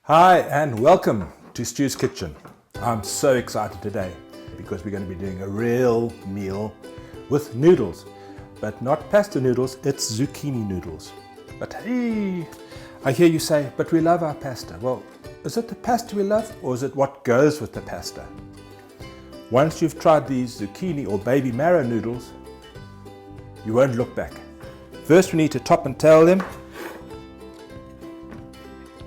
Hi and welcome to Stu's Kitchen. I'm so excited today because we're going to be doing a real meal with noodles, but not pasta noodles, it's zucchini noodles. But hey, I hear you say, but we love our pasta. Well, is it the pasta we love or is it what goes with the pasta? Once you've tried these zucchini or baby marrow noodles, you won't look back. First we need to top and tail them.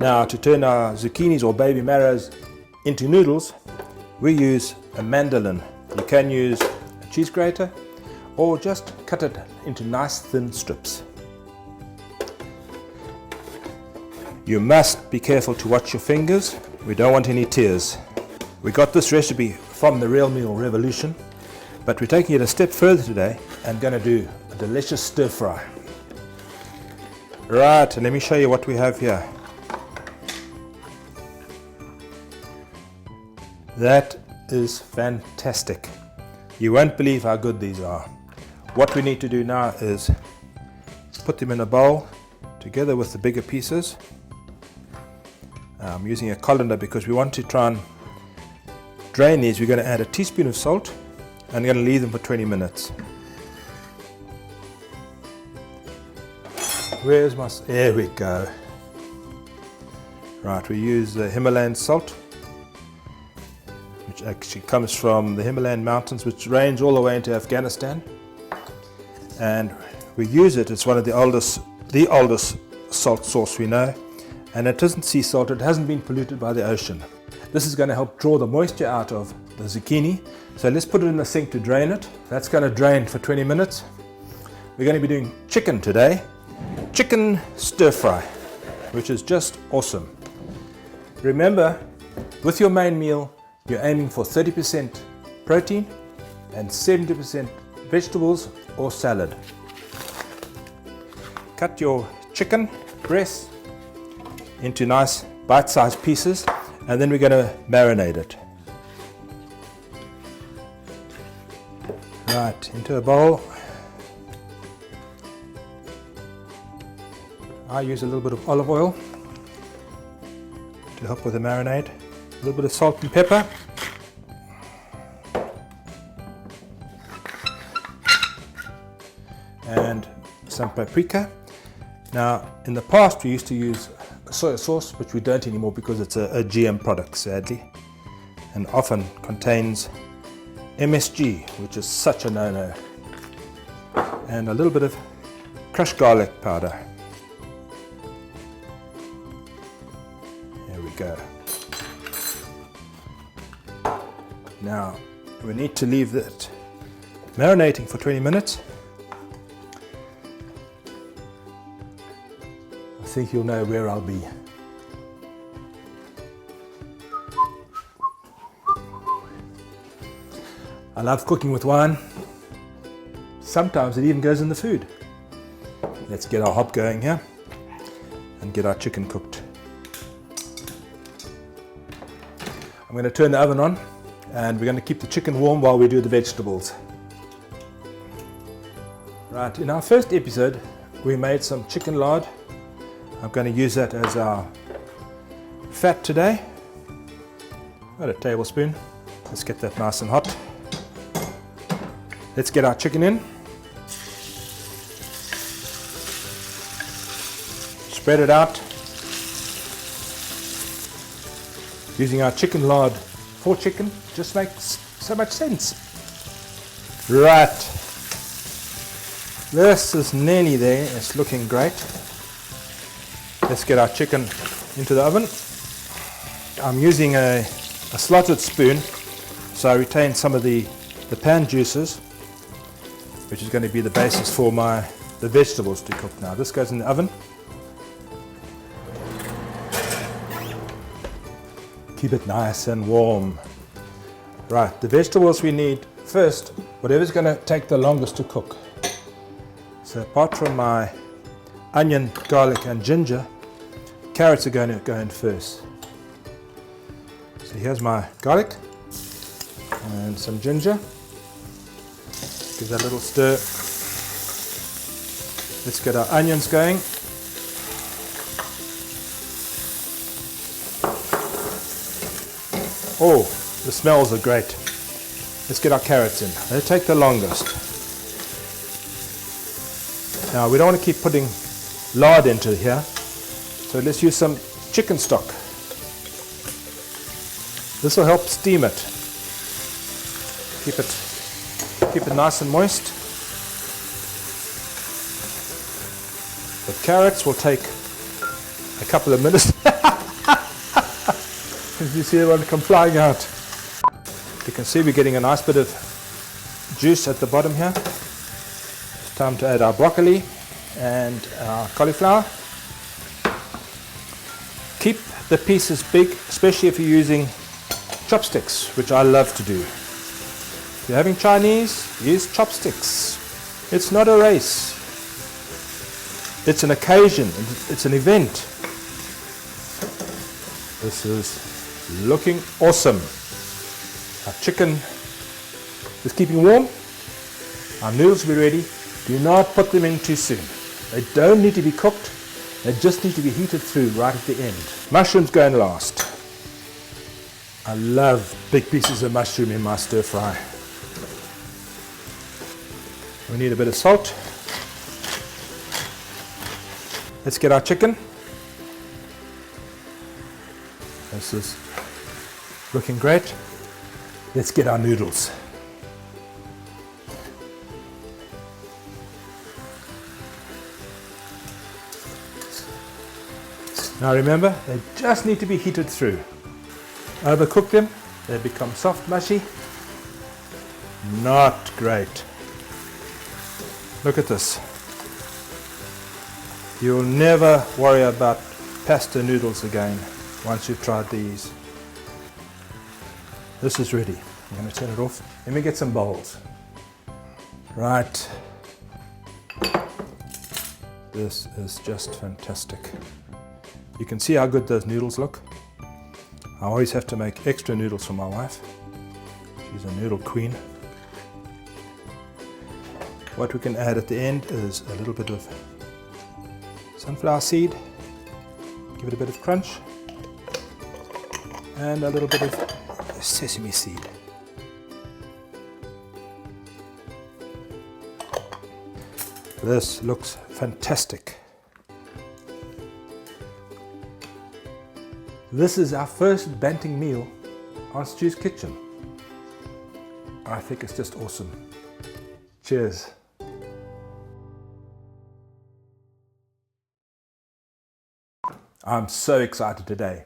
Now, to turn our zucchinis or baby marrows into noodles, we use a mandolin. You can use a cheese grater or just cut it into nice thin strips. You must be careful to watch your fingers. We don't want any tears. We got this recipe from the Real Meal Revolution, but we're taking it a step further today and going to do a delicious stir fry. Right, and let me show you what we have here. That is fantastic. You won't believe how good these are. What we need to do now is put them in a bowl together with the bigger pieces. I'm using a colander because we want to try and drain these. We're going to add a teaspoon of salt and we're going to leave them for 20 minutes. Where's my... There we go. Right, we use the Himalayan salt, which actually comes from the Himalayan mountains, which range all the way into Afghanistan, and we use it. It's one of the oldest salt source we know, and it isn't sea salt. It hasn't been polluted by the ocean. This is going to help draw the moisture out of the zucchini. So let's put it in the sink to drain it. That's going to drain for 20 minutes. We're going to be doing chicken today, chicken stir fry, which is just awesome. Remember, with your main meal, you're aiming for 30% protein and 70% vegetables or salad. Cut your chicken breast into nice bite-sized pieces, and then we're going to marinate it. Right, into a bowl. I use a little bit of olive oil to help with the marinade. A little bit of salt and pepper. And some paprika. Now, in the past we used to use soy sauce, which we don't anymore because it's a GM product, sadly, and often contains MSG, which is such a no-no. And a little bit of crushed garlic powder. There we go. Now, we need to leave that marinating for 20 minutes. I think you'll know where I'll be. I love cooking with wine. Sometimes it even goes in the food. Let's get our hob going here and get our chicken cooked. I'm going to turn the oven on, and we're going to keep the chicken warm while we do the vegetables. Right, in our first episode we made some chicken lard. I'm going to use that as our fat today. About a tablespoon. Let's get that nice and hot. Let's get our chicken in. Spread it out. Using our chicken lard for chicken just makes so much sense. Right, this is nearly there. It's looking great. Let's get our chicken into the oven. I'm using a slotted spoon, so I retain some of the pan juices, which is going to be the basis for the vegetables to cook. Now this goes in the oven. Keep it nice and warm. Right, the vegetables we need first, whatever's going to take the longest to cook. So apart from my onion, garlic and ginger, carrots are going to go in first. So here's my garlic and some ginger. Give that a little stir. Let's get our onions going. Oh, the smells are great. Let's get our carrots in. They take the longest. Now we don't want to keep putting lard into here, so let's use some chicken stock. This will help steam it. Keep it nice and moist. The carrots will take a couple of minutes. As you see one come flying out. You can see we're getting a nice bit of juice at the bottom here. It's time to add our broccoli and our cauliflower. Keep the pieces big, especially if you're using chopsticks, which I love to do. If you're having Chinese, use chopsticks. It's not a race. It's an occasion. It's an event. This is looking awesome. Our chicken is keeping warm. Our noodles will be ready. Do not put them in too soon. They don't need to be cooked. They just need to be heated through right at the end. Mushrooms go in last. I love big pieces of mushroom in my stir fry. We need a bit of salt. Let's get our chicken. This is looking great. Let's get our noodles. Now remember, they just need to be heated through. Overcook them, they become soft, mushy. Not great. Look at this. You'll never worry about pasta noodles again once you've tried these. This is ready. I'm going to turn it off. Let me get some bowls. Right. This is just fantastic. You can see how good those noodles look. I always have to make extra noodles for my wife. She's a noodle queen. What we can add at the end is a little bit of sunflower seed. Give it a bit of crunch. And a little bit of sesame seed. This looks fantastic. This is our first Banting meal on Stu's Kitchen. I think it's just awesome. Cheers. I'm so excited today.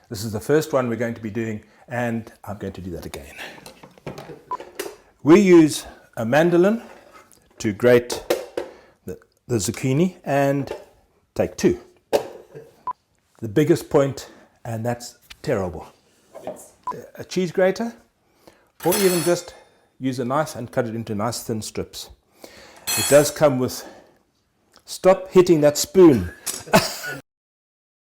This is the first one we're going to be doing, and I'm going to do that again. We use a mandolin to grate the zucchini and take two. The biggest point, and that's terrible. A cheese grater, or even just use a knife and cut it into nice thin strips. It does come with, stop hitting that spoon.